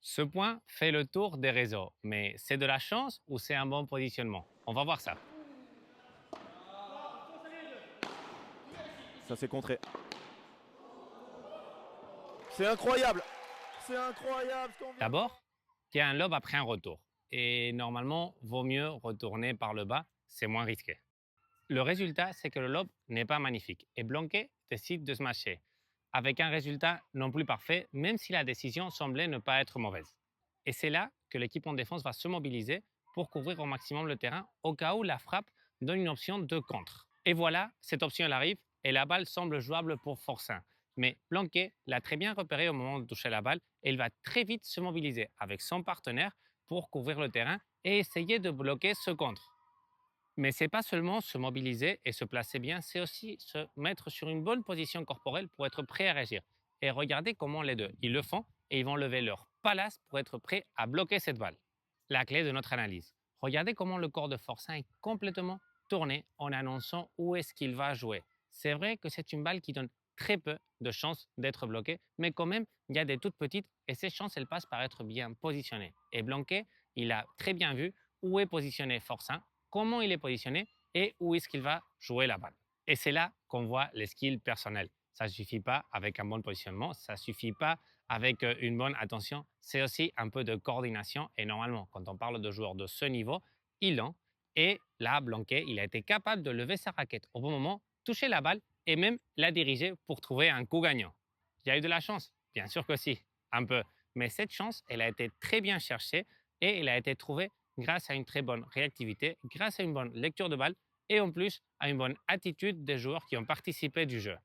Ce point fait le tour des réseaux, mais c'est de la chance ou c'est un bon positionnement? On va voir ça. Ça s'est contré. C'est incroyable. C'est incroyable ce qu'on vient de voir. D'abord, il y a un lob après un retour. Et normalement, vaut mieux retourner par le bas, c'est moins risqué. Le résultat, c'est que le lob n'est pas magnifique et Blanquet décide de se matcher, avec un résultat non plus parfait, même si la décision semblait ne pas être mauvaise. Et c'est là que l'équipe en défense va se mobiliser pour couvrir au maximum le terrain au cas où la frappe donne une option de contre. Et voilà, cette option elle arrive et la balle semble jouable pour Forçin. Mais Blanquet l'a très bien repéré au moment de toucher la balle et il va très vite se mobiliser avec son partenaire pour couvrir le terrain et essayer de bloquer ce contre. Mais c'est pas seulement se mobiliser et se placer bien, c'est aussi se mettre sur une bonne position corporelle pour être prêt à réagir. Et regardez comment les deux, ils le font et ils vont lever leur palace pour être prêts à bloquer cette balle. La clé de notre analyse. Regardez comment le corps de Forçin est complètement tourné en annonçant où est-ce qu'il va jouer. C'est vrai que c'est une balle qui donne très peu de chances d'être bloquée, mais quand même, il y a des toutes petites et ces chances, elles passent par être bien positionnées. Et Blanquet, il a très bien vu où est positionné Forçin, comment il est positionné et où est-ce qu'il va jouer la balle. Et c'est là qu'on voit les skills personnels. Ça ne suffit pas avec un bon positionnement, ça ne suffit pas avec une bonne attention, c'est aussi un peu de coordination. Et normalement, quand on parle de joueurs de ce niveau, ils l'ont. Et là, Blanquet, il a été capable de lever sa raquette au bon moment, toucher la balle et même la diriger pour trouver un coup gagnant. Il y a eu de la chance, bien sûr que si, un peu. Mais cette chance, elle a été très bien cherchée et elle a été trouvée grâce à une très bonne réactivité, grâce à une bonne lecture de balle et en plus à une bonne attitude des joueurs qui ont participé du jeu.